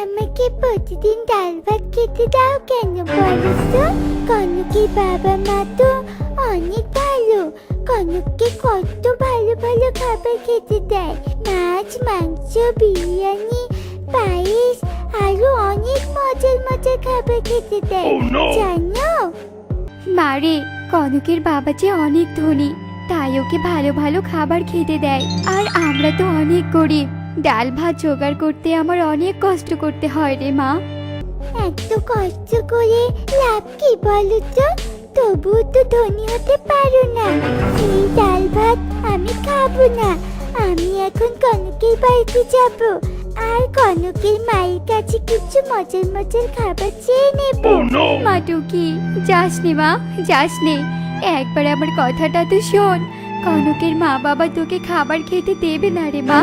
আমাকে প্রতিদিন ডাল ভাত খেতে দাও কেন বলো তো? কনকের বাবা মা তো অনেক ভালো। কনককে কত ভালো ভালো খাবার খেতে দেয়, মাছ, মাংস, বিরিয়ানি, পায়েস, আরো অনেক মজার মজার খাবার খেতে দেয়। জানো মারে, কনকের বাবা যে অনেক ধনী, তাই ওকে ভালো ভালো খাবার খেতে দেয়। আর আমরা তো অনেক গরিব, ডাল ভাত জোগাড় করতে আমার অনেক কষ্ট করতে হয় রে মা। এত কষ্ট করে লাভ কি বলো তো? তবুও তো ধনী হতে পারো না। এই ডাল ভাত আমি খাবো না। আমি এখন কনকের বাড়িতে যাব আর কনকের মায়ের কাছে কিছু মজার মজার খাবার চেয়ে নেব। মা টুকি, যাস নে মা, যাস নে। একবার আমার কথাটা তো শোন। কনকের মা বাবা তোকে খাবার খেতে দেবে না রে মা,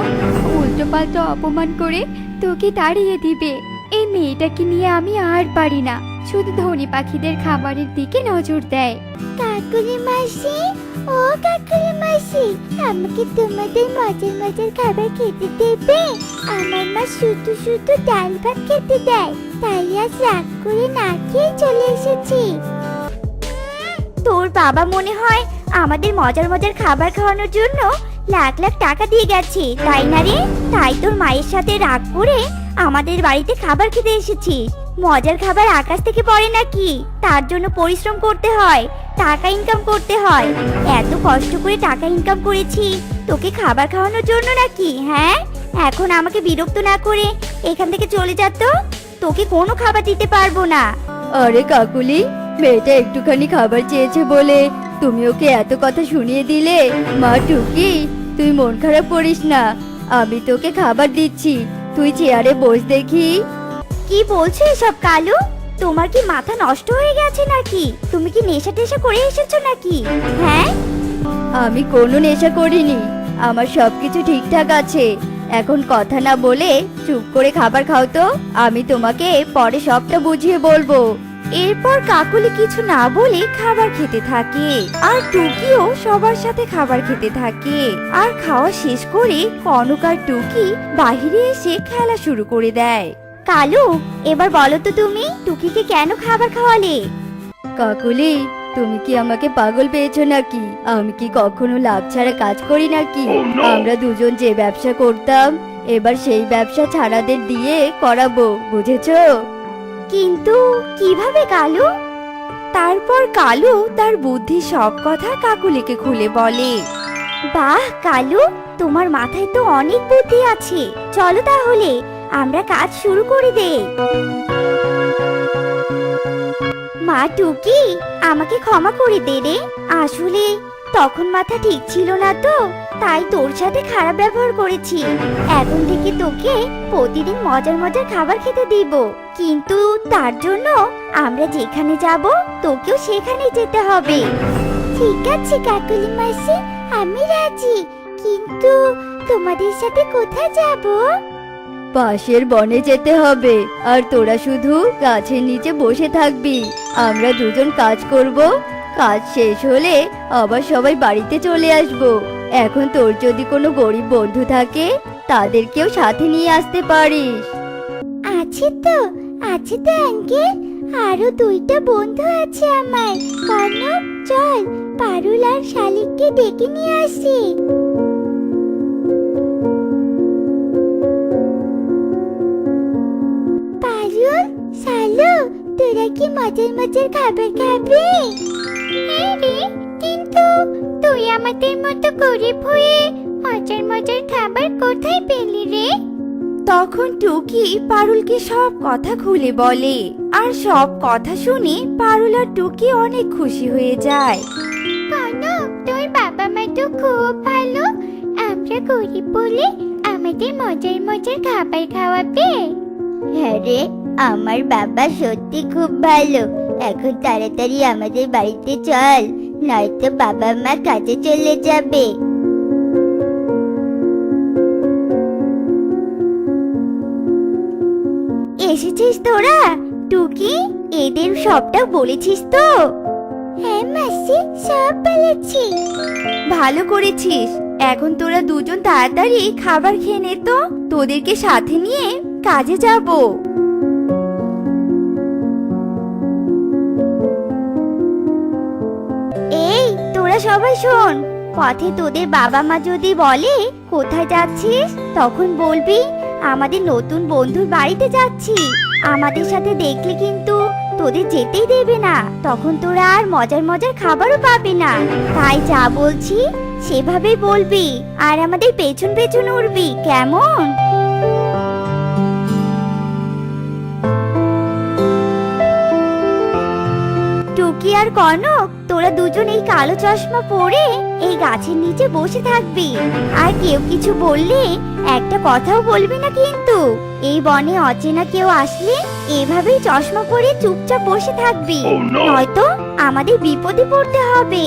উল্টো পাল্টো অপমান করে তোকে তাড়িয়ে দিবে। এই মেয়েটাকে নিয়ে আমি আর পারি না, শুধু ধনী পাখিদের খাবারের দিকে নজর দেয়। কাকুলি মাসি, ও কাকুলি মাসি, আমাকে তোমাদের মজার মজার খাবার খেতে দেবে? আমার মা শুধু শুধু ডাল ভাত খেতে দেয়, তাই আজ রাগ করে না খেয়ে চলে এসেছি। তোর বাবা মনে হয় আমাদের মজার মজার খাবার খাওয়ানোর জন্য লাখ লাখ টাকা দিয়ে গেছে, তাই না রে? তাই তোর মায়ের সাথে রাগ করে আমাদের বাড়িতে খাবার খেতে এসেছিস। মজার খাবার আকাশ থেকে পড়ে নাকি? তার জন্য পরিশ্রম করতে হয়, টাকা ইনকাম করতে হয়। এত কষ্ট করে টাকা ইনকাম করেছি তোকে খাবার খাওয়ানোর জন্য নাকি? হ্যাঁ, এখন আমাকে বিরক্ত না করে এখান থেকে চলে যা তো, তোকে কোনো খাবার দিতে পারবো না। আরে কাকুলি, মেয়েটা একটুখানি খাবার চেয়েছে বলে তুমি ওকে এত কথা শুনিয়ে দিলে? মা টুকি, তুই মন খারাপ করিস না, আমি তোকে খাবার দিচ্ছি, তুই চেয়ারে বস দেখি। কি বলছো এসব কালু? তোমার কি মাথা নষ্ট হয়ে গেছে নাকি? তুমি কি নেশা টেশা করে এসেছো নাকি? হ্যাঁ, আমি কোনো নেশা করিনি, আমার সবকিছু ঠিকঠাক আছে। এখন কথা না বলে চুপ করে খাবার খাও তো, আমি তোমাকে পরে সবটা বুঝিয়ে বলবো। এরপর কাকুলি কিছু না বলে খাবার খেতে থাকে আর টুকিও সবার সাথে খাবার খেতে থাকে। আর খাওয়া শেষ করে কনক আর টুকি বাহিরে এসে খেলা শুরু করে দেয়। কালু, এবার বলো তো তুমি টুকিকে কেন খাবার খাওয়ালে? কাকুলি, তুমি কি আমাকে পাগল পেয়েছো নাকি? আমি কি কখনো লাভ ছাড়া কাজ করি নাকি? আমরা দুজন যে ব্যবসা করতাম, এবার সেই ব্যবসা ছাড়াদের দিয়ে করাবো, বুঝেছো? কিন্তু কিভাবে কালু? তারপর কালু তার বুদ্ধির সব কথা কাকুলিকে খুলে বলে। বাহ কালু, তোমার মাথায় তো অনেক বুদ্ধি আছে। চলো তাহলে আমরা কাজ শুরু করে দেই। মা টুকি, আমাকে ক্ষমা করে দে রে। আসলে তখন মাথা ঠিক ছিল না তো, তাই তোর সাথে খারাপ ব্যবহার করেছি। এখন থেকে তোকে প্রতিদিন মজার মজার খাবার খেতে দিব, কিন্তু তার জন্য আমরা যেখানে যাব তোকেও সেখানে যেতে হবে। ঠিক আছে কাকুলি মাসি, আমি রাজি, কিন্তু তোমাদের সাথে কোথায় যাব? পাশের বনে যেতে হবে, আর তোরা শুধু গাছের নিচে বসে থাকবি। আমরা দুজন কাজ করব, কাজ শেষ হলে আবার সবাই বাড়িতে চলে আসব। এখন তোর যদি কোনো গরিব বন্ধু থাকে, তাদেরকেও সাথে নিয়ে আসতে পারিস। আছে তো, আছে তো আঙ্কেল, আরো দুইটা বন্ধু আছে আমার। কনক, চল পারুল আর শালিককে ডেকে নিয়ে আসি। পারুল, শালু, তোরা কি মজার মজার খাবার খাবে? হ্যাঁ রে, কিন্তু তুই আমাদের মতো গরিব হয়ে মজার মজার খাবার কোথায় পেলি রে? তখন টুকি পারুলকে সব কথা খুলে বলে, আর সব কথা শুনে পারুল আর টুকি অনেক খুশি হয়ে যায়। কনক, তোর বাবা মা তো খুব ভালো, আমরা গরিব বলে আমাদের মজার মজার খাবার খাওয়াবে। হ্যাঁ রে, আমার বাবা সত্যি খুব ভালো। এখন তাড়াতাড়ি আমাদের বাড়িতে চল, নয়তো বাবা মা কাজে চলে যাবে। এসেছিস তোরা? টুকি, এদের সবটা বলেছিস তো? হ্যাঁ মাসি, সব বলেছি। ভালো করেছিস। এখন তোরা দুজন তাড়াতাড়ি খাবার খেয়ে নে তো, তোদেরকে সাথে নিয়ে কাজে যাব। সবাই শোন, পথে তোদের বাবা মা যদি বলে কোথায় যাচ্ছিস, তখন বলবি আমাদের নতুন বন্ধুর বাড়িতে যাচ্ছি। আমাদের সাথে দেখলে কিন্তু তোদের যেতেই দেবে না, তখন তোরা আর মজার মজার খাবারও পাবি না। তাই যা বলছি সেভাবেই বলবি, আর আমাদের পেছন পেছন উড়বি, কেমন? টুকি আর কনক, তোরা দুজন এই কালো চশমা পরে এই গাছের নিচে বসে থাকবি, আর কেউ কিছু বললে একটা কথাও বলবি না কিন্তু। এই বনে অচেনা কেউ আসলে এভাবেই চশমা পরে চুপচাপ বসে থাকবি, নয়তো আমাদের বিপদে পড়তে হবে।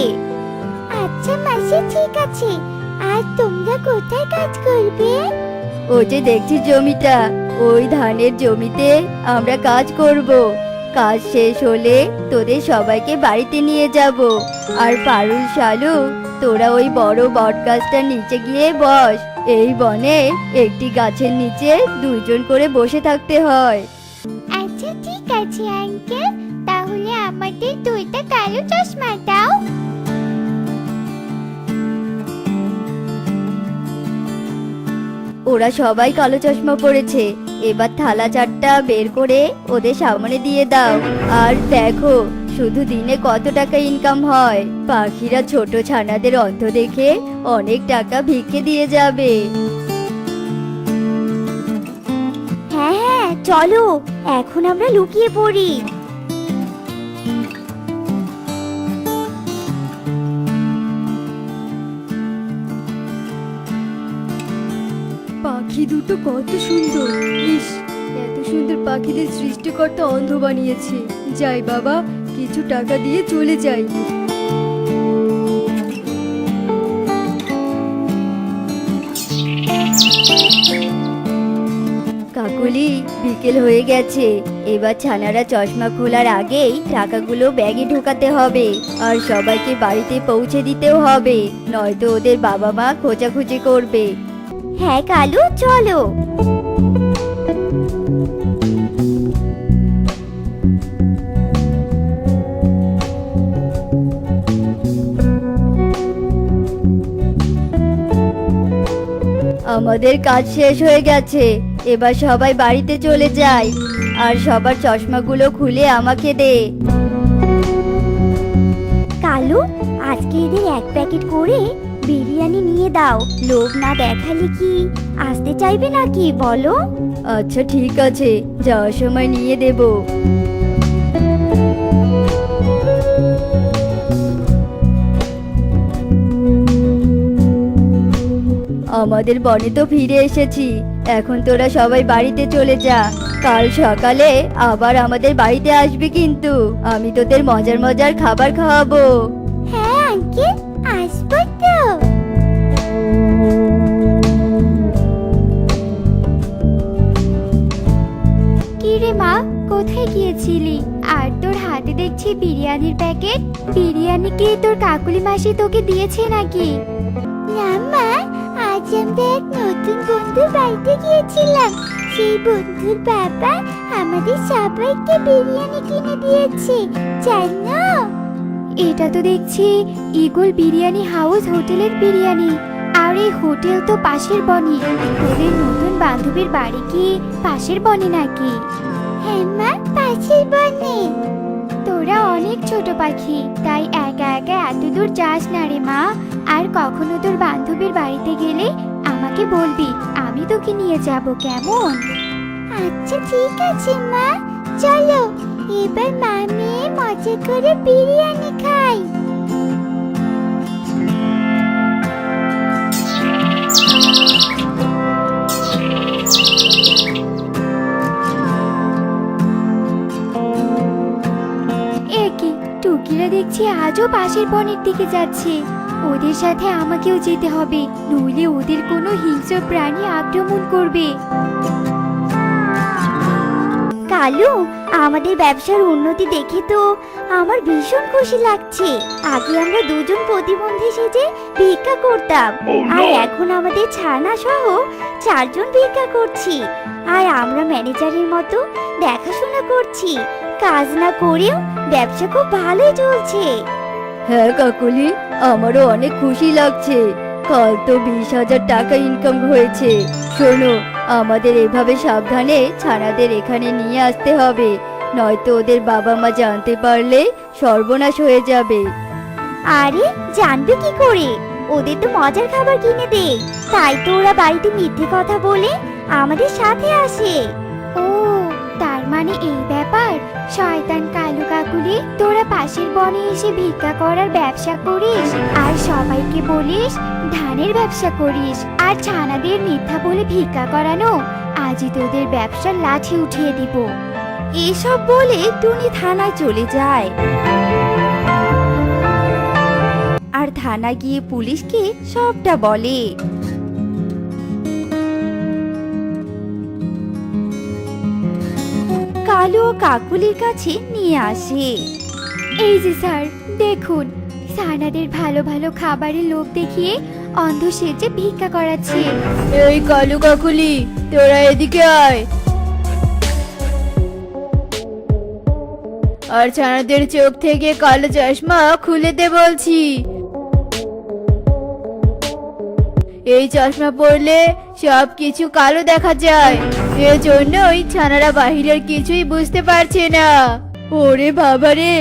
আচ্ছা মাসি, ঠিক আছে। আর তোমরা কোথায় কাজ করবে? ওই যে দেখছিস জমিটা, ওই ধানের জমিতে আমরা কাজ করব। কাজ শেষ হলে তোদের সবাইকে বাড়িতে নিয়ে যাব। আর পারুল, শালু, তোরা ওই বড় বট গাছটার নিচে গিয়ে বস। এই বনে একটি গাছের নিচে দুইজন করে বসে থাকতে হয়। আচ্ছা ঠিক আছে আঙ্কেল, তাহলে আমাদের দুইটা কালো চশমা দাও। ওরা সবাই কালো চশমা পরেছে, এবার থালা চারটা বের করে ওদের সামনে দিয়ে দাও। আর দেখো শুধু দিনে কত টাকা ইনকাম হয়। পাখিরা ছোট ছানাদের অন্ধ দেখে অনেক টাকা ভিক্ষে দিয়ে যাবে। হ্যাঁ হ্যাঁ, চলো এখন আমরা লুকিয়ে পড়ি। পাখি দুটো কত সুন্দর! ইস, এত সুন্দর পাখিদের সৃষ্টিকর্তা অন্ধ বানিয়েছে। যাই বাবা, কিছু টাকা দিয়ে চলে যাই। কাকুলি, বিকেল হয়ে গেছে। এবার ছানারা চশমা খোলার আগেই টাকাগুলো ব্যাগে ঢোকাতে হবে, আর সবাইকে বাড়িতে পৌঁছে দিতেও হবে, নয়তো ওদের বাবা মা খোঁজাখুঁজি করবে। হ্যাঁ কালু, চলো। আমাদের কাজ শেষ হয়ে গেছে, এবার সবাই বাড়িতে চলে যায়। আর সবার চশমাগুলো খুলে আমাকে দে। কালু, আজকে এদের এক প্যাকেট করে বিরিয়ানি নিয়ে দাও। লোভ না দেখালে কি আসতে চাইবে নাকি বলো? আচ্ছা ঠিক আছে, যাওয়ার সময় নিয়ে দেব। আমাদের বনে তো ফিরে এসেছি, এখন তোরা সবাই বাড়িতে চলে যা। কাল সকালে আবার আমাদের বাড়িতে আসবি কিন্তু, আমি তোদের মজার মজার খাবার খাওয়াবো। হ্যাঁ আঙ্কেল, আসবো তো। কি রে মা, কোথায় গিয়েছিলি? আর তোর হাতে দেখছি বিরিয়ানির প্যাকেট। বিরিয়ানি কি তোর কাকুলি মাসি তোকে দিয়েছে নাকি? না মা, আজ আমরা এক নতুন বন্ধুর বাড়িতে গিয়েছিলাম। সেই বন্ধুর বাবা আমাদের সবাইকে বিরিয়ানি কিনে দিয়েছে, জানো? এটা তো দেখছি ইগল বিরিয়ানি হাউস হোটেলের বিরিয়ানি। আর এই হোটেল তো পাশের বনে। তোদের নতুন বান্ধবীর বাড়ি কি পাশের বনে নাকি? হ্যাঁ মা, পাশের বনে। তোরা অনেক ছোট পাখি, তাই একা একা এত দূর যাস না রে মা। আর কখনো তোর বান্ধবীর বাড়িতে গেলে আমাকে বলবি, আমি তোকে নিয়ে যাব, কেমন? আচ্ছা ঠিক আছে মা, চলো এবার মা মেয়ে মজা করে বিরিয়ানি খাই। একি টুকিরা দেখছি আজও পাশের বনের দিকে যাচ্ছে। ওদের সাথে আমাকেও যেতে হবে, নইলে ওদের কোনো হিংস্র প্রাণী আক্রমণ করবে। কালু, আমাদের ব্যবসার উন্নতি দেখে তো আমার ভীষণ খুশি লাগছে। আগে আমরা দুজন প্রতিবন্ধী সেজে ভিক্ষা করতাম, আর এখন আমাদের ছানা সহ 4 জন ভিক্ষা করছি। আর আমরা ম্যানেজারের মতো দেখাশোনা করছি। কাজ না করেও ব্যবসা খুব ভালোই চলছে। হ্যাঁ কাকুলি, আমারও অনেক খুশি লাগছে। কাল তো 20,000 টাকা ইনকাম হয়েছে। শোনো, আমাদের এভাবে সাবধানে ছানাদের এখানে নিয়ে আসতে হবে, নয়তো ওদের বাবা মা জানতে পারলে সর্বনাশ হয়ে যাবে। আরে জানবে কি করে? ওদের তো মজার খাবার কিনে দে, তাই তো ওরা বাড়িতে মিথ্যে কথা বলে আমাদের সাথে আসে। ও, তার মানে এই ব্যাপার। শয়তান কালু কাকুলি, তোরা পাশের বনে এসে ভিক্ষা করার ব্যবসা করিস আর সবাইকে বলিস ধানের ব্যবসা করিস, আর ছানাদের মিথ্যা বলে ভিক্ষা করানো। আজই তোদের ব্যবসার লাঠি উঠিয়ে দিব। এসব বলে টুনি থানায় চলে যায় আর থানায় গিয়ে পুলিশকে সবটা বলে। কালু ও কাকুলির কাছে নিয়ে আসে। এই যে স্যার, দেখুন, ছানাদের ভালো ভালো খাবারের লোভ দেখিয়ে অন্ধ সেজে ভিক্ষা করাচ্ছে। এই কালু কাকুলি, তোরা এদিকে আয় আর ছানাদের চোখ থেকে কালো চশমা খুলে দে বলছি। এই চশমা পরলে সব কিছু কালো দেখা যায়, এজন্যই ছানারা বাহিরের কিছুই বুঝতে পারছে না। ওরে বাবারে,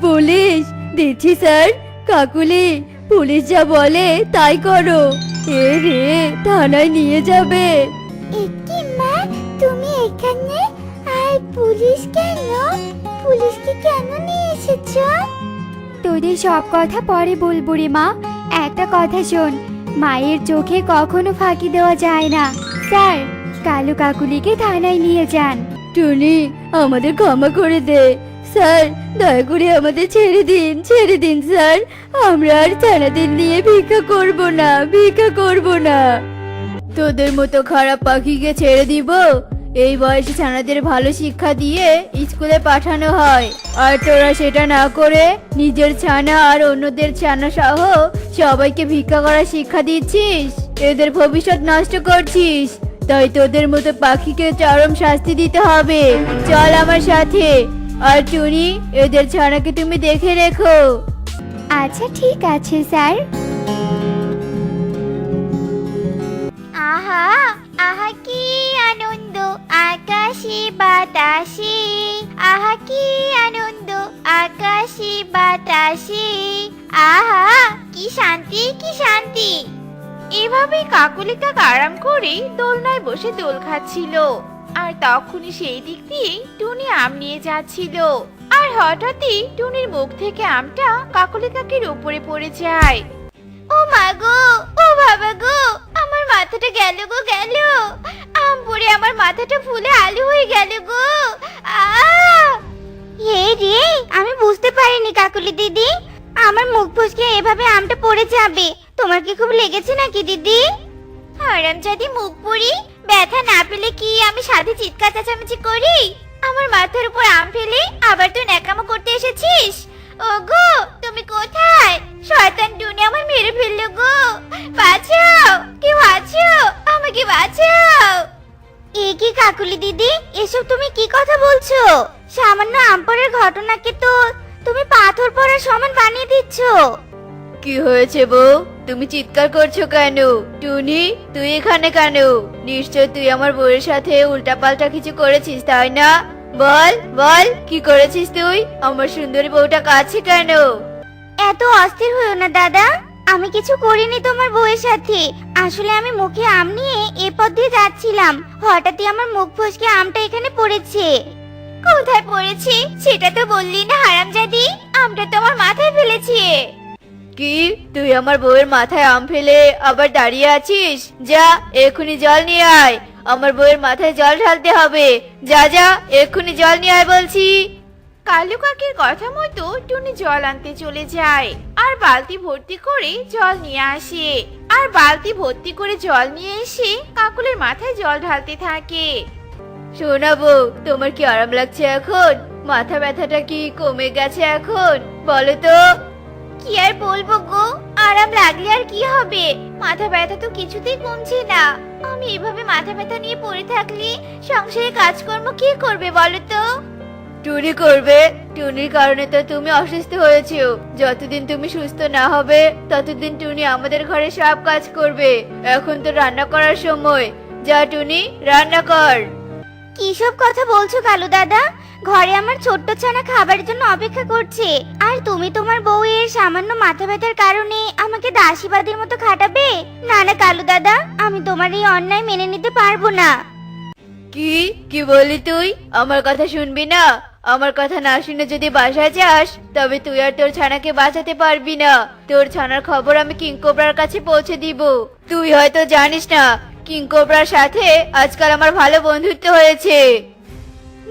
পুলিশ দিচ্ছি স্যার। কাকুলি, পুলিশ যা বলে তাই করো। এ রে, থানায় নিয়ে যাবে। একি মা, তুমি এখানে? আর পুলিশ কেন? পুলিশকে কেন নিয়ে এসেছো? তোদের সব কথা পরে বলবো রে মা, একটা কথা শোন, মায়ের চোখে কখনো ফাঁকি দেওয়া যায় না। স্যার, কালু কাকুলিকে থানায় নিয়ে যান। টুনি, আমাদের ক্ষমা করে দে স্যার। দয়া করে আমাদের ছেড়ে দিন স্যার। আমরা আর ছানাদের নিয়ে ভিক্ষা করব না। তোদের মতো খারাপ পাখিকে ছেড়ে দিব? এই বয়সে ছানাদের ভালো শিক্ষা দিয়ে স্কুলে পাঠানো হয়, আর তোরা সেটা না করে নিজের ছানা আর অন্যদের ছানা সহ সবাইকে ভিক্ষা করার শিক্ষা দিচ্ছিস। এদের ভবিষ্যৎ নষ্ট করছিস, তাই তোদের মতো পাখিকে চরম শাস্তি দিতে হবে। চল আমার সাথে। আর টুনি, এদের ছানাকে তুমি দেখে রেখো। আচ্ছা ঠিক আছে স্যার। আহা আহা কি আনন্দ আকাশে বাতাসে, আহা কি আনন্দ আকাশে বাতাসে, আহা কি শান্তি কি শান্তি। এভাবে কাকুলি কাক আরাম করে দোলনায় বসে দোল খাচ্ছিল, আর তখনই সেই দিক দিয়ে টুনি আম নিয়ে যাচ্ছিল। আর হঠাৎই টুনির মুখ থেকে আমটা কাকুলি কাকের উপরে পড়ে যায়। ও মা গো, ও বাবা গো, আমার মাথাটা গেল গো গেল। আম পড়ে আমার মাথাটা ফুলে আলু হয়ে গেল গো। এই রে, আমি বুঝতে পারিনি কাকুলি দিদি, আমার মুখ ফসকে এভাবে আমটা পড়ে যাবে। তোমার কি খুব লেগেছে নাকি দিদি? হারামজাদি মুখ পুরি, ব্যথা না পেলে কি আমি সাথে চিৎকার চেঁচামেচি করি? আমার মাথার উপর আম ফেলে আবার তুই ন্যাকামো করতে এসেছিস? ওগো, তুমি কোথায়? শয়তান টুনি আমার মেরে ফেললো গো। বাঁচাও, কেউ আছো? আমাকে বাঁচাও। এ কি কাকুলি দিদি, এসব তুমি কি কথা বলছো? সামান্য আম পড়ার ঘটনাকে তো তুমি পাথর পড়ার সমান বানিয়ে দিচ্ছ। কি হয়েছে বউ, তুমি চিৎকার করছো কেন? টুনি, তুই এখানে কেন? নিশ্চয় তুই আমার বউয়ের সাথে উল্টাপাল্টা কিছু করেছিস, তাই না? বল বল, কি করেছিস তুই? আমার সুন্দরী বউটা কাছে কেন? এত অস্থির হইও না দাদা, আমি কিছু করিনি তোমার বউয়ের সাথে। আসলে আমি মুখে আম নিয়ে এ পথ দিয়ে যাচ্ছিলাম, হঠাৎই আমার মুখ ফসকে আমটা এখানে পড়েছে। কোথায় পড়েছে সেটা তো বললি না হারামজাদি, আমটা তো আমার মাথায় ফেলেছে। কি, তুই আমার বউয়ের মাথায় আম ফেলে আবার দাঁড়িয়ে আছিস? যা, এক্ষুনি জল নিয়ে আয়। আমার বউয়ের মাথায় জল ঢালতে হবে। যা যা, এক্ষুনি জল নিয়ে আয় বলছি। কালু কাকের কথা মতো টুনি জল আনতে চলে যায়, আর বালতি ভর্তি করে জল নিয়ে আসে। আর বালতি ভর্তি করে জল নিয়ে এসে কাকুলের মাথায় জল ঢালতে থাকে। শোনা বউ, তোমার কি আরাম লাগছে এখন? মাথা ব্যথাটা কি কমে গেছে এখন? বলো তো। কি আর বলবো গো, আরাম লাগলে আর কি হবে, মাথা ব্যথা তো কিছুতেই কমছে না। আমি এভাবে মাথা ব্যথা নিয়ে পড়ে থাকলে সংসারে কাজকর্ম কে করবে বলো তো? টুনি করবে? টুনির কারণে তো তুমি অসুস্থ হয়েছো। যতদিন তুমি সুস্থ না হবে ততদিন টুনি আমাদের ঘরে সব কাজ করবে। এখন তো রান্না করার সময়। যা টুনি, রান্না কর। কি সব কথা বলছো কালু দাদা? ঘরে আমার ছোট্ট ছানা খাবারের জন্য অপেক্ষা করছে, আর তুমি তোমার বউয়ের সামান্য মাথা ব্যথার কারণে আমাকে দাসীবাদীর মতো খাটাবে? না না কালু দাদা, আমি তোমার এই অন্যায় মেনে নিতে পারবো না। কি কি বলি তুই? আমার কথা শুনবি না? আমার কথা না শুনে যদি বাসায় যাস তবে তুই আর তোর ছানাকে বাঁচাতে পারবি না। তোর ছানার খবর আমি কিংকোবরার কাছে পৌঁছে দিব। তুই হয়তো জানিস না, কিংকোবরার সাথে আজকাল আমার ভালো বন্ধুত্ব হয়েছে।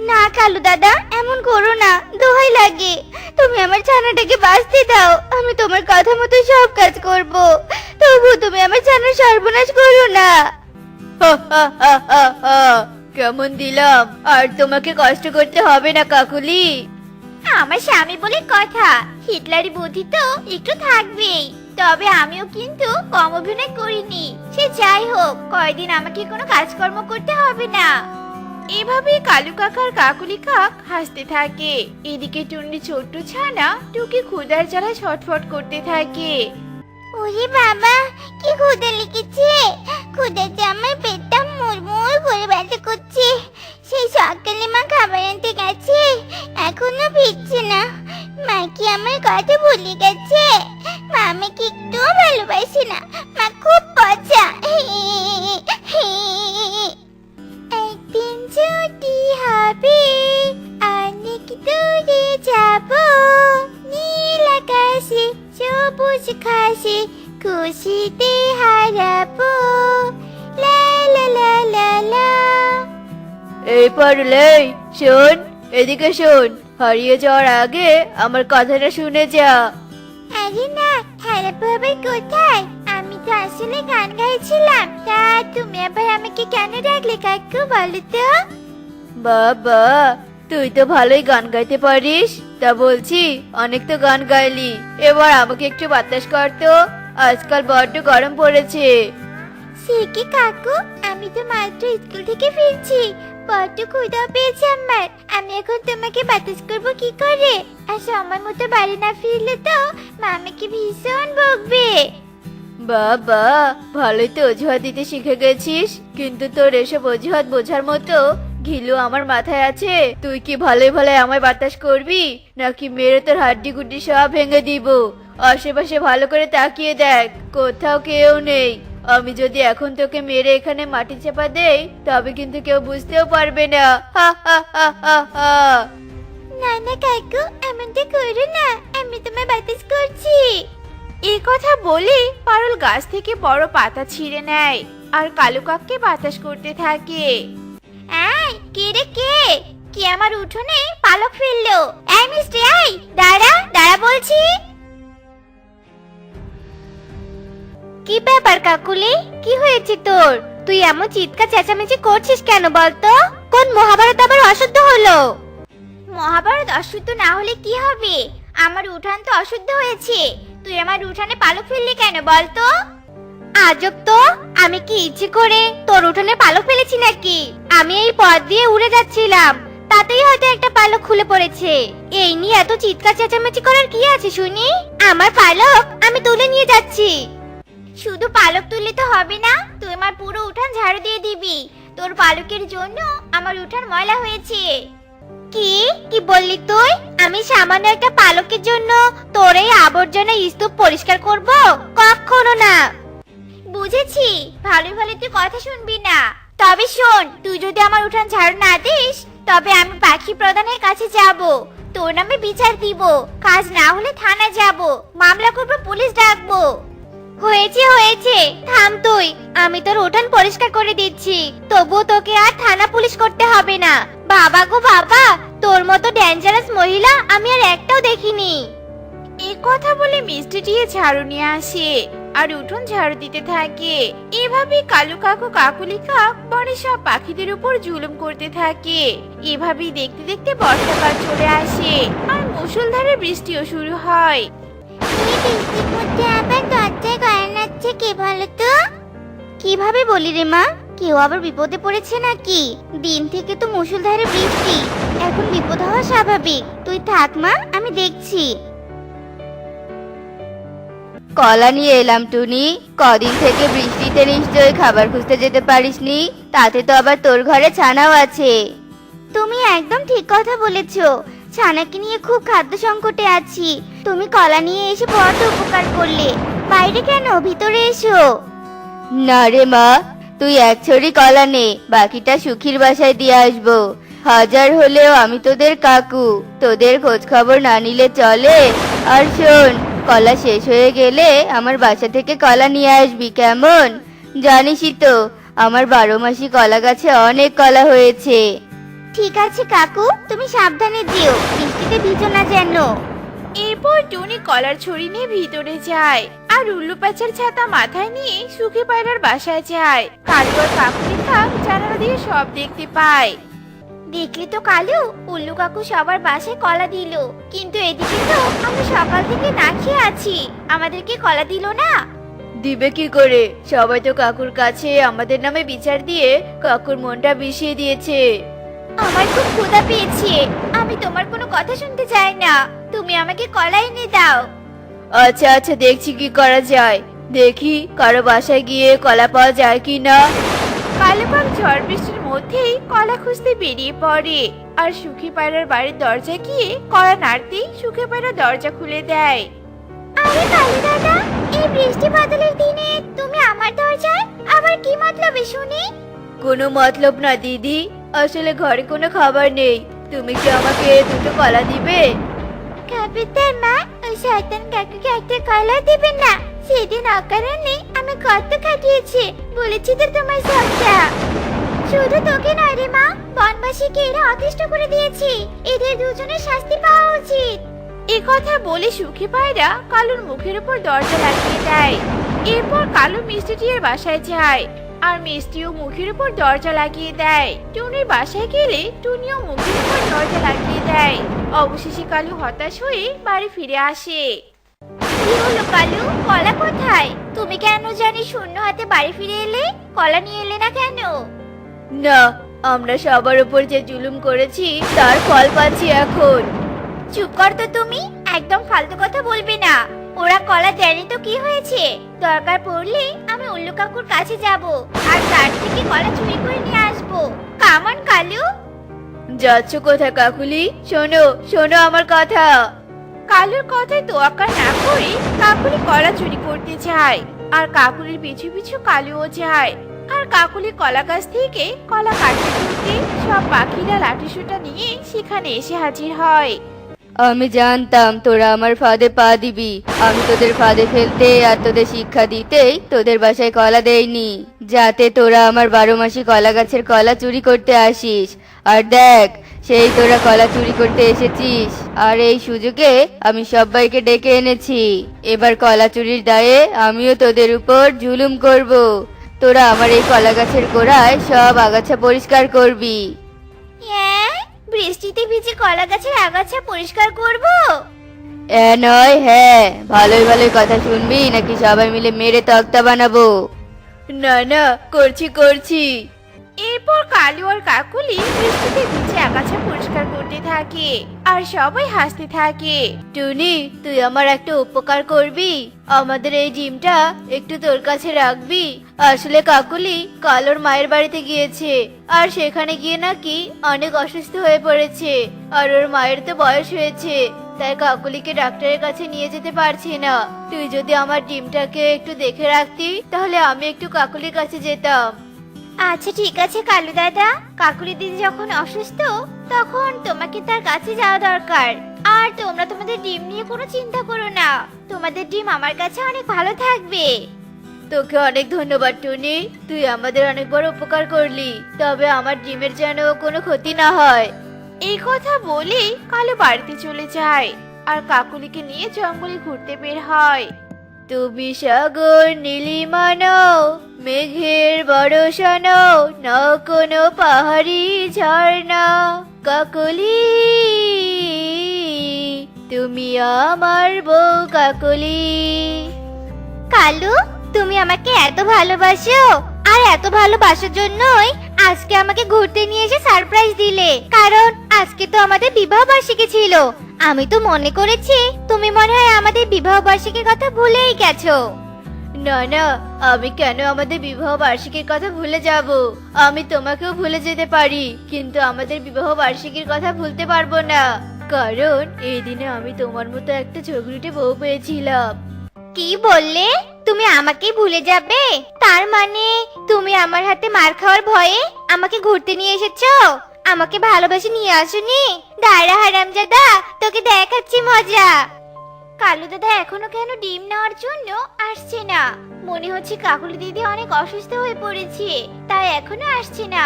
না কালু দাদা, এমন করো না, দোহাই লাগে। তুমি আমার ছানাটাকে বাঁচতে দাও, আমি তোমার কথা মতো সব কাজ করব। তবু তুমি আমার ছানার সর্বনাশ করো না। কেমন দিলাম? আর তোমাকে কষ্ট করতে হবে না কাকুলি। আমার স্বামী বলে কথা, হিটলারি বুদ্ধি তো একটু থাকবেই। তবে আমিও কিন্তু কম অভিনয় করিনি। সে যাই হোক, কয়দিন আমাকে কোনো কাজকর্ম করতে হবে না। এভাবে কালু কাকার কাকুলি কাক হাসতে থাকে। এদিকে টুনি ছোট্ট ছানা টুকি ক্ষুধার জ্বালায় ছটফট করতে থাকে। ওরে বাবা, কি ক্ষুধা লেগেছে! ক্ষুধাতে আমার পেটটা মুড়মুড় করে ব্যথা করছে। সেই সকালে মা খাবার আনতে গেছে, এখনো ফিরছে না। মা কি আমার কথা ভুলে গেছে? মা আমাকে একটু ভালোবাসে না, মা খুব পচা। একদিন ছুটি হবে, অনেক দূরে যাব, নীল আকাশে সবুজ ঘাসে খুশিতে হারাবো। লা লা লা লা লা। এই পারলে শোন, এদিকে শোন। হারিয়ে যাওয়ার আগে আমার কথাটা শুনে যা। আরে না, হারাবো আবার কোথায়? আমি তো আসলে গান গাইছিলাম। তা তুমি আবার আমাকে কেন ডাকলে কাকু, বলো তো? বাবা, তুই তো ভালোই গান গাইতে পারিস। তা বলছি, অনেক তো গান গাইলি, এবার আমাকে একটু বাতাস কর তো। আজকাল বড্ড গরম পড়েছে। সে কি কাকু, আমি তো মাত্র স্কুল থেকে ফিরছি, বড্ড ক্ষুধা পেয়েছে আমার। আমি এখন তোমাকে বাতাস করবো কি করে? আর সময় মতো বাড়ি না ফিরলে তো মা আমাকে ভীষণ বকবে। বাবা, ভালোই তো অজুহাত দিতে শিখে গেছিস, কিন্তু তোর এসব অজুহাত বোঝার মতো ঘিলু আমার মাথায় আছে? তুই কি ভালোই ভালোই আমায় বাতাস করবি, নাকি মেরে তোর হাড্ডি গুড্ডি সব ভেঙে দিব? আশেপাশে ভালো করে তাকিয়ে দেখ, কোথাও কেউ নেই। আমি যদি এখন তোকে মেরে এখানে মাটি চাপা দেই তবে কিন্তু কেউ বুঝতেও পারবে না। হা হা হা হা হা। না না কাকু, এমনটা করো না, আমি তোমায় বাতাস করছি। এই কথা বলে পারুল গাছ থেকে বড় পাতা ছিঁড়ে নেয় আর কালু কাককে বাতাস করতে থাকে। এই কে রে কে? কি আমার উঠোনে পালক ফেললো? এই মিষ্টি, এই দাঁড়া দাঁড়া বলছি। কি ব্যাপার কাকুলি, কি হয়েছে তোর? তুই এমন চিৎকার চেঁচামেচি করছিস কেন বলতো? কোন মহাভারত আবার অশুদ্ধ হলো? মহাভারত অশুদ্ধ না হলে কি হবে? আমার উঠান তো অশুদ্ধ হয়েছে। তুই আমার উঠানে পালক ফেললি কেন বলতো? আজব তো, আমি কি ইচ্ছে করে তোর উঠানে পালক ফেলেছি নাকি? আমি এই পথ দিয়ে উড়ে যাচ্ছিলাম, তাতেই হয়তো একটা পালক খুলে পড়েছে। এই নিয়ে এত চিৎকার চেঁচামেচি করার কি আছে শুনি? আমার পালক আমি তুলে নিয়ে যাচ্ছি। শুধু পালক তুললে তো হবে না, তুই আমার পুরো উঠান ঝাড়ু দিয়ে দিবি। তোর পালকের জন্য আমার উঠান ময়লা হয়েছে। কি কি বললি তুই? আমি সামান্য একটা পালকের জন্য তোর এই আবর্জনা স্তূপ পরিষ্কার করব? কখনো না। বুঝেছি, ভালো ভালো তুই কথা শুনবি না। তবে শোন, তুই যদি আমার উঠান ঝাড়ু না দিস তবে আমি পাখি প্রধানের কাছে যাব, তোর নামে বিচার দিব। কাজ না হলে থানা যাব, মামলা করব, পুলিশ ডাকবো। হয়েছে হয়েছে, থাম তুই। আমি তোর উঠান পরিষ্কার করে দিচ্ছি, তবুও তোকে আর থানা পুলিশ করতে হবে না। বাবা গো বাবা, তোর মতো ডেঞ্জারাস মহিলা আমি আর একটাও দেখিনি। এই কথা বলে মিষ্টিটি ঝাড়ু নিয়ে আসে আর উঠোন ঝাড়ু দিতে থাকে। এভাবে কালু কাকু কাকুলি কাক বনে সব পাখিদের উপর জুলুম করতে থাকে। এভাবেই দেখতে দেখতে বর্ষাকাল চলে আসে আর মুষলধারে বৃষ্টিও শুরু হয়। এই বৃষ্টির মধ্যে আবার দরজায় গয়না নাচছে কে বলো তো? কিভাবে বলি রে মা, কেউ আবার বিপদে পড়েছে নাকি? দিন থেকে তো মুষলধারে বৃষ্টি, এখন বিপদ হওয়া স্বাভাবিক। তুই থাক মা, আমি দেখছি। কলা নিয়ে এলাম টুনি। কদিন থেকে বৃষ্টিতে নিশ্চয়ই খাবার খুঁজতে যেতে পারিসনি, তাতে তো আবার তোর ঘরে ছানাও আছে। তুমি একদম ঠিক কথা বলেছো, ছানাকে নিয়ে খুব খাদ্য সংকটে আছি। তুমি কলা নিয়ে এসে বড় উপকার করলে। বাইরে কেন, ভিতরে এসো। না রে মা, তুই এক ছড়ি কলা নে, বাকিটা সুখীর বাসায় দিয়ে আসবো। হাজার হলেও আমি তোদের কাকু, তোদের খোঁজ খবর না নিলে চলে? আর শোন, কলা শেষ হয়ে গেলে আমার বাসা থেকে কলা নিয়ে আসবি, কেমন? জানিসই তো আমার 12 মাসি কলা গাছে অনেক কলা হয়েছে। ঠিক আছে কাকু, তুমি সাবধানে যেও, বৃষ্টিতে ভিজো না যেন। এরপর টুনি কলার ছড়ি নিয়ে ভিতরে যায় আর উল্লু প্যাঁচার ছাতা মাথায় নিয়ে সুখী পায়রার বাসায় যায়। কালু আর কাকুলি কাক জানালা দিয়ে সব দেখতে পায়। দেখলি তো কালু, উল্লু কাকু সবার বাসায় কলা দিল, কিন্তু এদিকে তো আমরা সকাল থেকে না খেয়ে আছি, আমাদেরকে কলা দিল না। দিবে কি করে? সবাই তো কাকুর কাছে আমাদের নামে বিচার দিয়ে কাকুর মনটা বিষিয়ে দিয়েছে। আমার খুব ক্ষুধা পেয়েছে, আমি তোমার কোনো কথা শুনতে চাই না, তুমি আমাকে কলা এনে দাও। আচ্ছা আচ্ছা, দেখছি কি করা যায়। দেখি কারো বাসায় গিয়ে কলা পাওয়া যায় কি না। কালু কাক ঝড় বৃষ্টির মধ্যেই কলা খুঁজতে বেরিয়ে পড়ে আর সুখী পায়রার বাড়ির দরজা গিয়ে কলা নাড়তেই সুখী পায়রা দরজা খুলে দেয়। আরে কালু দাদা, এই বৃষ্টি বাদলের দিনে তুমি আমার দরজায়, আবার কি মতলবে শুনি? কোনো মতলব না দিদি, আসলে ঘরে কোনো খাবার নেই। তুমি কি আমাকে দুটো কলা দিবে? কাবিতার মা, ওই শয়তান কাকুকে একটা কলা দিবে না? সেদিন অকারণে আমি কত খাটিয়েছি, বলেছি তো তোমার সবটা। শুধু তোকে নয় রে মা, বনবাসীকে এরা অতিষ্ঠ করে দিয়েছে, এদের দুজনের শাস্তি পাওয়া উচিত। এ কথা বলে সুখী পায়রা কালুর মুখের উপর দরজা লাগিয়ে দেয়। এরপর কালু মিষ্টিটির বাসায় যায় আর মিষ্টিও মুখের উপর দরজা লাগিয়ে দেয়। টুনির বাসায় গেলে টুনিও মুখের উপর দরজা লাগিয়ে দেয়। অবশেষে কালু হতাশ হয়ে বাড়ি ফিরে আসে। কি হলো কালু, কলা কোথায়? তুমি কেন জানি শূন্য হাতে বাড়ি ফিরে এলে, কলা নিয়ে এলে না কেন? না, আমরা সবার উপর যে জুলুম করেছি তার ফল পাচ্ছি এখন। চুপ কর তো তুমি, একদম ফালতু কথা বলবে না। ওরা কলা দেয়নি তো কি হয়েছে? দরকার পড়লে আমি উল্লু কাকুর কাছে যাব আর তার থেকে কলা চুরি করে নিয়ে আসবো। কামন কালু। যাচ্ছ কোথায় কাকুলি? শোনো শোনো আমার কথা। কালুর কথায় তোয়াক্কা না করে কাকুলি কলা চুরি করতে যায় আর কাকুলির পিছু পিছু কালুও যায়। আর কাকুলি কলা গাছ থেকে কলা কাটতে তুলতে সব পাখিরা লাঠিসোঁটা নিয়ে সেখানে এসে হাজির হয়। আমি জানতাম তোরা আমার ফাঁদে পা দিবি। আমি তোদের ফাঁদে ফেলতে আর তোদের শিক্ষা দিতেই তোদের বাসায় কলা দেইনি, যাতে তোরা আমার 12 মাসি কলা গাছের কলা চুরি করতে আসিস। আর দেখ, সেই তোরা কলা চুরি করতে এসেছিস, আর এই সুযোগে আমি সবাইকে ডেকে এনেছি। এবার কলা চুরির দায়ে আমিও তোদের উপর জুলুম করব। তোরা আমার এই কলা গাছের গোড়ায় সব আগাছা পরিষ্কার করবি। হ্যাঁ, বৃষ্টিতে ভিজে কলা গাছের আগাছা পরিষ্কার করব? নয়, হ্যাঁ। ভালোই ভালোই কথা শুনবি নাকি সবাই মিলে মেরে তক্তা বানাবো? না না, করছি করছি। এরপর কালু আর কাকুলি বৃষ্টিতে ভিজে আগাছা পরিষ্কার করতে থাকে আর সবাই হাসতে থাকে। টুনি, তুই আমার একটা উপকার করবি? আমাদের এই ডিমটা একটু তোর কাছে রাখবি? আসলে কাকুলি কালোর মায়ের বাড়িতে গিয়েছে, আর সেখানে গিয়ে নাকি অনেক অসুস্থ হয়ে পড়েছে। আর ওর মায়ের তো বয়স হয়েছে, তাই কাকুলিকে ডাক্তারের কাছে নিয়ে যেতে পারছি না। তুই যদি আমার ডিমটাকে একটু দেখে রাখতি, তাহলে আমি একটু কাকুলির কাছে যেতাম। আচ্ছা ঠিক আছে কালু দাদা, কাকুলি দিদি যখন অসুস্থ তখন তোমাকে তার কাছে যাওয়া দরকার। আর তোমরা তোমাদের ডিম নিয়ে কোনো চিন্তা করো না, তোমাদের ডিম আমার কাছে অনেক ভালো থাকবে। তোকে অনেক ধন্যবাদ টুনি, তুই আমাদের অনেক বড় উপকার করলি। তবে আমার ডিমের যেন কোনো ক্ষতি না হয়। এই কথা বলে কালু বাড়িতে চলে যায় আর কাকুলিকে নিয়ে জঙ্গলে ঘুরতে বের হয়। তুমি সাগর নীলিমানো, মেঘের বরসানো, ন কোনো পাহাড়ি ঝর্ণা। কাকলি, তুমি আমার বউ কাকলি। কালু, তুমি আমাকে এত ভালোবাসো, আর এত ভালোবাসার জন্যই আজকে আমাকে ঘুরতে নিয়ে এসে সারপ্রাইজ দিলে, কারণ আজকে তো আমাদের বিবাহ বার্ষিকী ছিল। আমি তো মনে করেছি তুমি মনে হয় আমাদের বিবাহ বার্ষিকীর কথা ভুলেই গেছো। না না, আমি কেন আমাদের বিবাহ বার্ষিকীর কথা ভুলে যাব? আমি তোমাকেও ভুলে যেতে পারি, কিন্তু আমাদের বিবাহ বার্ষিকীর কথা ভুলতে পারবো না, কারণ এই দিনে আমি তোমার মতো একটা ঝগড়ুটে বউ পেয়েছিলাম। কি বললে? তুমি আমাকেই ভুলে যাবে? তার মানে তুমি আমার হাতে মার খাওয়ার ভয়ে আমাকে ঘুরতে নিয়ে এসেছো? আমাকে ভালোবেসে নিয়ে আসোনি? দাঁড়া হারামজাদা, তোকে দেখাচ্ছি মজা। কালু দাদা এখনো কেন ডিম নেওয়ার জন্য আসছে না? মনে হচ্ছে কাকুলি দিদি অনেক অসুস্থ হয়ে পড়েছে, তাই এখনো আসছে না।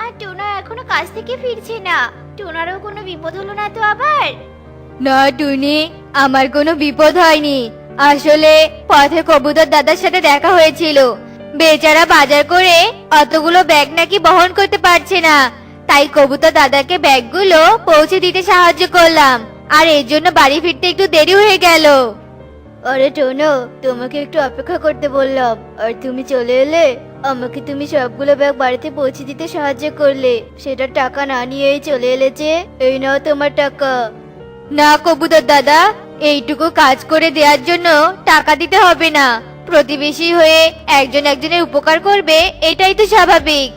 আর টোনা এখনো কাজ থেকে ফিরছে না। টোনারও কোনো বিপদ হলো না তো আবার? না টুনি, আমার কোনো বিপদ হয়নি। আসলে পথে কবুতর দাদার সাথে দেখা হয়েছিল। বেচারা বাজার করে অতগুলো ব্যাগ নাকি বহন করতে পারছে না, তাই কবুতর দাদাকে ব্যাগগুলো পৌঁছে দিতে সাহায্য করলাম, আর এর জন্য বাড়ি ফিরতে একটু দেরি হয়ে গেল। আরে টোনো, তোমাকে একটু অপেক্ষা করতে বললাম, আর তুমি চলে এলে। আমাকে তুমি সবগুলো ব্যাগ বাড়িতে পৌঁছে দিতে সাহায্য করলে, সেটা টাকা না নিয়েই চলে এলে যে। এই নাও তোমার টাকা। না কবুতর দাদা, এইটুকু কাজ করে দেওয়ার জন্য টাকা দিতে হবে না। প্রতিবেশী হয়ে একজন একজনের উপকার করবে, এটাই তো স্বাভাবিক।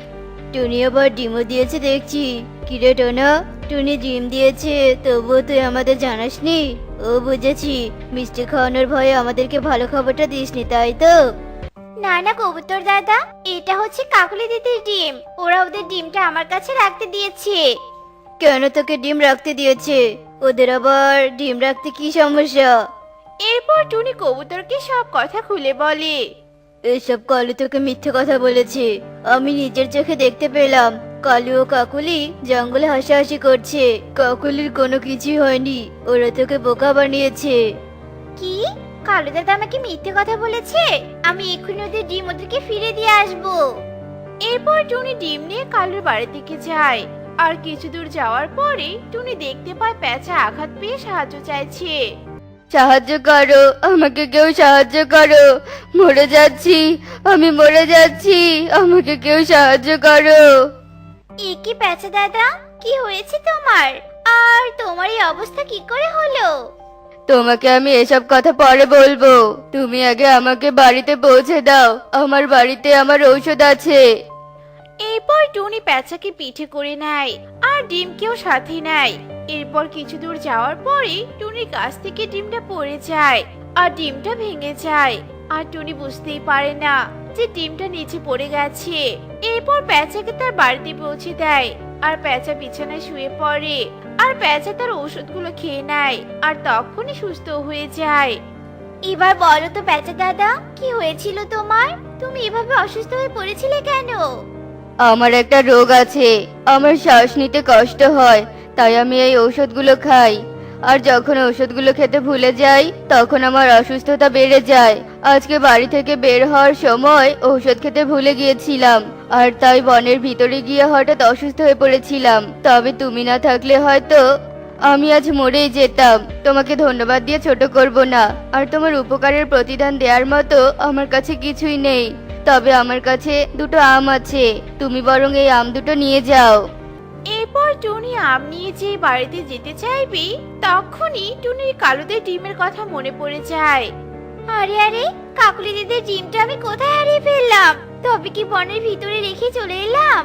টুনি আবার ডিমও দিয়েছে দেখছি। কিরে টোনা, টুনি ডিম দিয়েছে, তবুও তুই আমাদের জানাসনি? ও বুঝেছি, মিষ্টি খাওয়ানোর ভয়ে আমাদেরকে ভালো খবরটা দিসনি, তাই তো? না না কবুতর দাদা, এটা হচ্ছে কাকুলি দিদির ডিম। ওরা ওদের ডিমটা আমার কাছে রাখতে দিয়েছে। কেন তোকে ডিম রাখতে দিয়েছে? ওদের আবার ডিম রাখতে কি সমস্যা? এরপর টুনি কবুতরকে সব কথা খুলে বলে। এসব কালু তোকে মিথ্যে কথা বলেছে। আমি নিজের চোখে দেখতে পেলাম কালু ও কাকুলি জঙ্গলে হাসাহাসি করছে। কাকুলির কোনো কিছুই হয়নি, ওরা তোকে বোকা বানিয়েছে। কি? কালু দাদা আমাকে মিথ্যে কথা বলেছে? আমি এক্ষুনি ওদের ডিম ওদেরকে ফিরে দিয়ে আসবো। এরপর টুনি ডিম নিয়ে কালুর বাড়ির দিকে যায়। আর কিছু দূর যাওয়ার পরে টুনি দেখতে পায় পেঁচা আঘাত পেয়ে সাহায্য চাইছে। সাহায্য করো, আমাকে কেউ সাহায্য করো, মরে যাচ্ছি, আমি মরে যাচ্ছি, আমাকে কেউ সাহায্য করো। এ কি পেঁচা দাদা, কি হয়েছে তোমার? আর তোমার এই অবস্থা কি করে হলো? তোমাকে আমি এসব কথা পরে বলবো, তুমি আগে আমাকে বাড়িতে পৌঁছে দাও। আমার বাড়িতে আমার ঔষধ আছে। এরপর টুনি পেঁচাকে পিঠে করে নেয় আর ডিমকেও সাথে নেয়। এরপর কিছু দূর যাওয়ার পরে টুনির কাছ থেকে ডিমটা পড়ে যায় আর ডিমটা ভেঙে যায়। আর টুনি বুঝতেই পারে না যে ডিমটা নিচে পড়ে গেছে। এরপর পেঁচাকে তার বাড়িতে পৌঁছে দেয় আর পেঁচা বিছানায় শুয়ে পড়ে। আর পেঁচা তার ওষুধগুলো খেয়ে নেয় আর তখনই সুস্থ হয়ে যায়। এবার বলো তো পেঁচা দাদা, কি হয়েছিল তোমার? তুমি এভাবে অসুস্থ হয়ে পড়েছিলে কেন? আমার একটা রোগ আছে, আমার শ্বাস নিতে কষ্ট হয়, তাই আমি এই ঔষধগুলো খাই। আর যখন ঔষধগুলো খেতে ভুলে যাই, তখন আমার অসুস্থতা বেড়ে যায়। আজকে বাড়ি থেকে বের হওয়ার সময় ঔষধ খেতে ভুলে গিয়েছিলাম, আর তাই বনের ভিতরে গিয়ে হঠাৎ অসুস্থ হয়ে পড়েছিলাম। তবে তুমি না থাকলে হয়তো আমি আজ মরেই যেতাম। তোমাকে ধন্যবাদ দিয়ে ছোট করব না, আর তোমার উপকারের প্রতিদান দেওয়ার মতো আমার কাছে কিছুই নেই। তবে আমার কাছে দুটো আম আছে, তুমি বরং এই আম দুটো নিয়ে যাও। এরপর টুনি আম নিয়ে যে বাড়িতে যেতে চাইবে, তখনই টুনির কালুদের ডিমের কথা মনে পড়ে যায়। আরে আরে, কাকুলি দিদির ডিমটা আমি কোথায় হারিয়ে ফেললাম? তবে কি বনের ভিতরে রেখে চলে এলাম?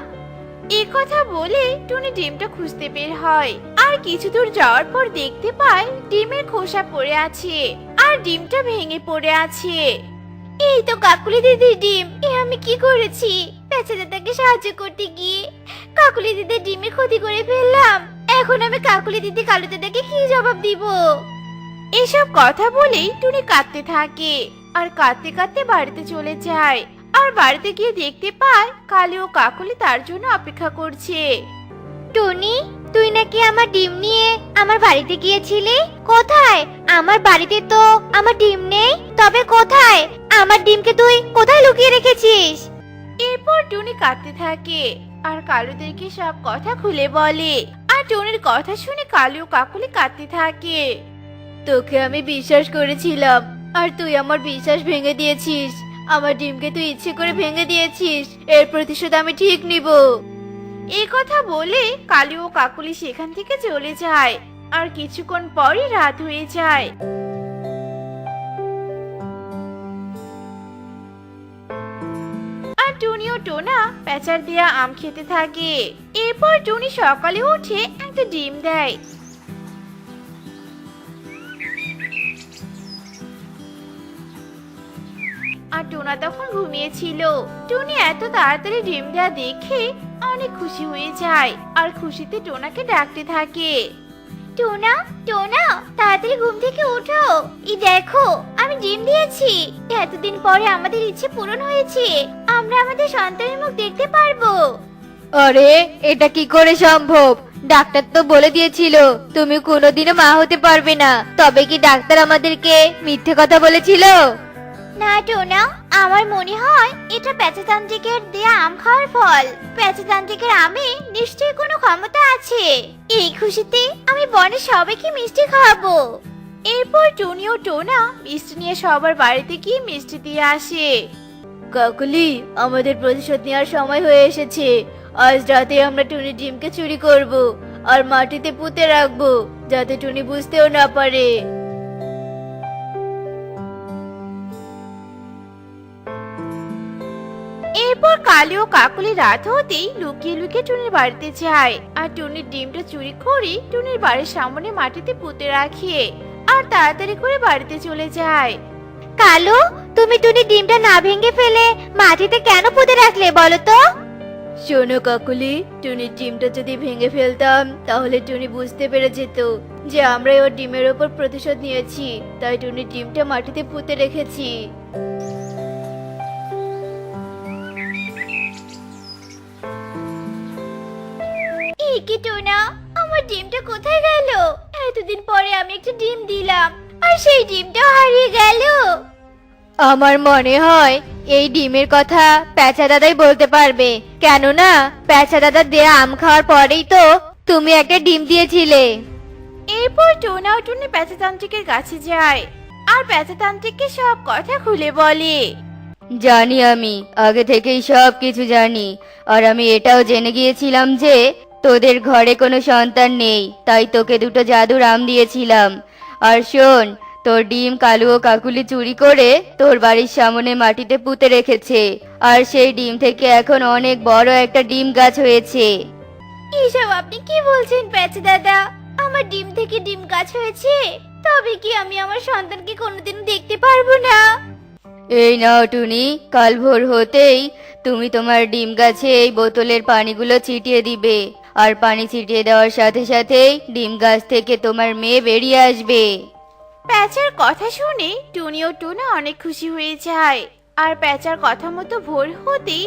এই কথা বলে টুনি ডিমটা খুঁজতে বের হয়। আর কিছু দূর যাওয়ার পর দেখতে পায় ডিমের খোসা পড়ে আছে আর ডিমটা ভেঙে পড়ে আছে। এই তো কাকুলি দিদির ডিম। আমি কি করেছি? পেঁচা দাদাকে সাহায্য করতে গিয়ে কাকুলি দিদির ডিমের ক্ষতি করে ফেললাম। এখন আমি কাকুলি দিদি কালু দাদাকে কি জবাব দিব? এসব কথা বলেই টুনি কাঁদতে থাকে আর কাঁদতে কাঁদতে বাড়িতে চলে যায়। আর বাড়িতে গিয়ে দেখতে পায় কালু ও কাকলি তার জন্য অপেক্ষা করছে। টনি, তুই নাকি আমার ডিম নিয়ে আমার বাড়িতে গিয়েছিলি? কোথায়? আমার বাড়িতে তো আমার ডিম নেই। তবে কোথায়? আমার ডিমকে তুই কোথায় লুকিয়ে রেখেছিস? এরপর টুনি কাঁদতে থাকে আর কালুদেরকে সব কথা খুলে বলে। আর টুনির কথা শুনে কালু ও কাকলি কাঁদতে থাকে। তোকে আমি বিশ্বাস করেছিলাম, আর তুই আমার বিশ্বাস ভেঙে দিয়েছিস। আমার ডিমকে তুই ইচ্ছে করে ভেঙে দিয়েছিস, এর প্রতিশোধ আমি ঠিক নিব। এই কথা বলে কালু ও কাকুলি সেখান থেকে চলে যায়। আর কিছুক্ষণ পরই রাত হয়ে যায়। আর টুনি ও টোনা প্যাঁচার দেয়া আম খেতে থাকে। এরপর টুনি সকালে উঠে একটা ডিম দেয়। আর টোনা তখন ঘুমিয়েছিল। টুনি এত তাড়াতাড়ি ডিম দেয়া দেখে অনেক খুশি হয়ে যায় আর খুশিতে টোনাকে ডাকতে থাকে। টোনা, টোনা, তাড়াতাড়ি ঘুম থেকে ওঠো। এই দেখো, আমি ডিম দিয়েছি। এতদিন পরে আমাদের ইচ্ছে পূরণ হয়েছে। আমরা আমাদের সন্তানের মুখ দেখতে পারবো। আরে এটা কি করে সম্ভব? ডাক্তার তো বলে দিয়েছিল তুমি কোনোদিনও মা হতে পারবে না। তবে কি ডাক্তার আমাদেরকে মিথ্যে কথা বলেছিল? না টোনা, আমার মনে হয় এটা পেঁচাতান্ত্রিকের দেয়া আম খাওয়ার ফল। পেঁচাতান্ত্রিকের আমে নিশ্চয়ই কোনো ক্ষমতা আছে। এই খুশিতে আমি বনের সবাইকে মিষ্টি খাওয়াবো। এরপর টুনি ও টোনা মিষ্টি নিয়ে সবার বাড়িতে গিয়ে মিষ্টি দিয়ে আসে। কাকুলি, আমাদের প্রতিশোধ নেওয়ার সময় হয়ে এসেছে। আজ রাতে আমরা টুনির ডিমকে চুরি করব আর মাটিতে পুঁতে রাখবো, যাতে টুনি বুঝতেও না পারে। এরপর কালি ও কাকুলি রাত হতেই লুকিয়ে লুকিয়ে টুনির বাড়িতে যায় আর টুনির ডিমটা চুরি করে টুনির বাড়ির সামনে মাটিতে পুঁতে রাখে আর তাড়াতাড়ি করে বাড়িতে চলে যায়। কালু, তুমি টুনির ডিমটা না ভেঙে ফেলে মাটিতে কেন পুঁতে রাখলে বলো তো? শোনো কাকুলি, টুনির ডিমটা যদি ভেঙে ফেলতাম তাহলে টুনি বুঝতে পেরে যেত যে আমরা ওর ডিমের ওপর প্রতিশোধ নিয়েছি, তাই টুনির ডিমটা মাটিতে পুঁতে রেখেছি। এই কি টোনা, আমার ডিমটা কোথায় গেল? এতদিন পরে আমি একটা ডিম দিলাম আর সেই ডিমটাও হারিয়ে গেল। আমার মনে হয় এই ডিমের কথা পেঁচা দাদাই বলতে পারবে, কেননা পেঁচা দাদা দেয়া আম খাওয়ার পরেই তো তুমি একটা ডিম দিয়েছিলে। এরপর টোনা ও টুনি পেঁচাতান্ত্রিকের কাছে যায় আর পেঁচাতান্ত্রিককে সব কথা খুলে বলে। জানি, আমি আগে থেকেই সব কিছু জানি। আর আমি এটাও জেনে গিয়েছিলাম যে তোদের ঘরে কোনো সন্তান নেই, তাই তোকে দুটো জাদুর আম দিয়েছিলাম। আর শোন, তোর ডিম কালু ও কাকুলি চুরি করে তোর বাড়ির সামনে মাটিতে পুঁতে রেখেছে, আর সেই ডিম থেকে এখন অনেক বড় একটা ডিম গাছ হয়েছে। এসব আপনি কি বলছেন পেঁচা দাদা? আমার ডিম থেকে ডিম গাছ হয়েছে? তবে কি আমি আমার সন্তানকে কোনোদিন দেখতে পারবো না? এই নাও টুনি, কাল ভোর হতেই তুমি তোমার ডিম গাছে এই বোতলের পানিগুলো ছিটিয়ে দিবে, আর পানি ছিটিয়ে দেওয়ার সাথে সাথেই ডিম গাছ থেকে তোমার মেয়ে বেরিয়ে আসবে। প্যাঁচার কথা শুনে টুনি ও টোনা অনেক খুশি হয়ে যায় আর প্যাঁচার কথা মতো ভোর হতেই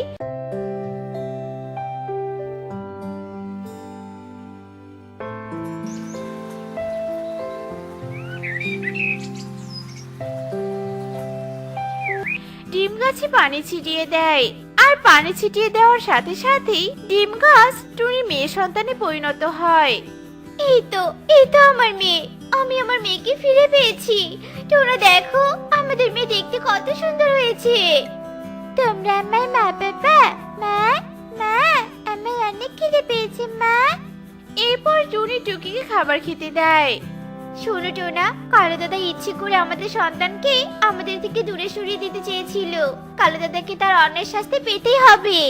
ডিম গাছে পানি ছিটিয়ে দেয় আর পানি ছিটিয়ে দেওয়ার সাথে সাথেই ডিম গাছ টুনির মেয়ে সন্তানে পরিণত হয়। এই তো আমার মেয়ে। আমি আমার মেয়েকে ফিরে পেয়েছি। তোমরা দেখো, আমাদের মেয়ে দেখতে কত সুন্দর হয়েছে। তোমরা আমার মা বাবা? মা, মা, আমার অনেক খিদে পেয়েছে মা। এরপর টুনি টুকিকে খাবার খেতে দেয়। শোনো টোনা, কালো দাদা ইচ্ছে করে আমাদের সন্তানকে আমাদের থেকে দূরে সরিয়ে দিতে চেয়েছিল। কালো দাদাকে তার অন্যের শাস্তি পেতেই হবে।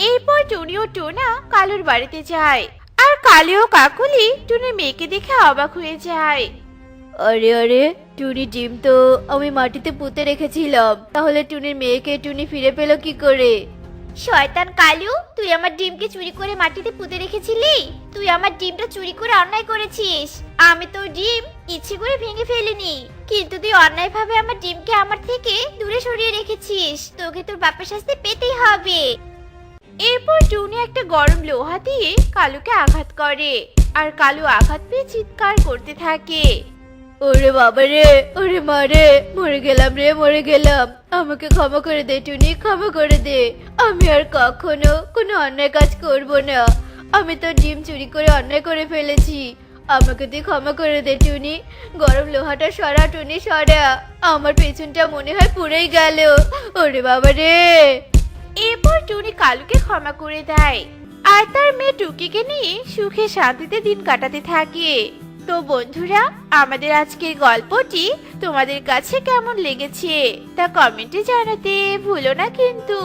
এরপর টুনি ও টোনা কালুর বাড়িতে যায় আর কালি ও কাকুলি টুনির মেয়েকে দেখে অবাক হয়ে যায়। আরে আরে, টুনির ডিম তো আমি মাটিতে পুঁতে রেখেছিলাম, তাহলে টুনির মেয়েকে টুনি ফিরে পেল কি করে? শয়তান কালু, তুই আমার ডিমকে চুরি করে মাটিতে পুঁতে রেখেছিলি। তুই আমার ডিমটা চুরি করে অন্যায় করেছিস। আমি তোর ডিম ইচ্ছে করে ভেঙে ফেলিনি, কিন্তু তুই অন্যায়ভাবে আমার ডিমকে আমার থেকে দূরে সরিয়ে রেখেছিস। তোকে তোর বাপের শাস্তি পেতেই হবে। এরপর টুনি একটা গরম লোহা দিয়ে কালুকে আঘাত করে আর কালু আঘাত পেয়ে চিৎকার করতে থাকে। ওরে বাবা রে, ওরে মা রে, মরে গেলাম রে, মরে গেলাম। আমাকে ক্ষমা করে দে টুনি, ক্ষমা করে দে। আমি আর কখনো কোনো অন্যায় কাজ করব না। আমি তো ডিম চুরি করে অন্যায় করে ফেলেছি। আমাকে তুই ক্ষমা করে দে টুনি। গরম লোহাটা সরা টুনি সরা, আমার পেছনটা মনে হয় পুড়েই গেল। ওরে বাবা রে। এরপর টুনি কালুকে ক্ষমা করে দেয় আর তার মেয়ে টুকিকে নিয়ে সুখে শান্তিতে দিন কাটাতে থাকে। তো বন্ধুরা, আমাদের আজকের গল্পটি তোমাদের কাছে কেমন লেগেছে তা কমেন্টে জানাতে ভুলো না কিন্তু।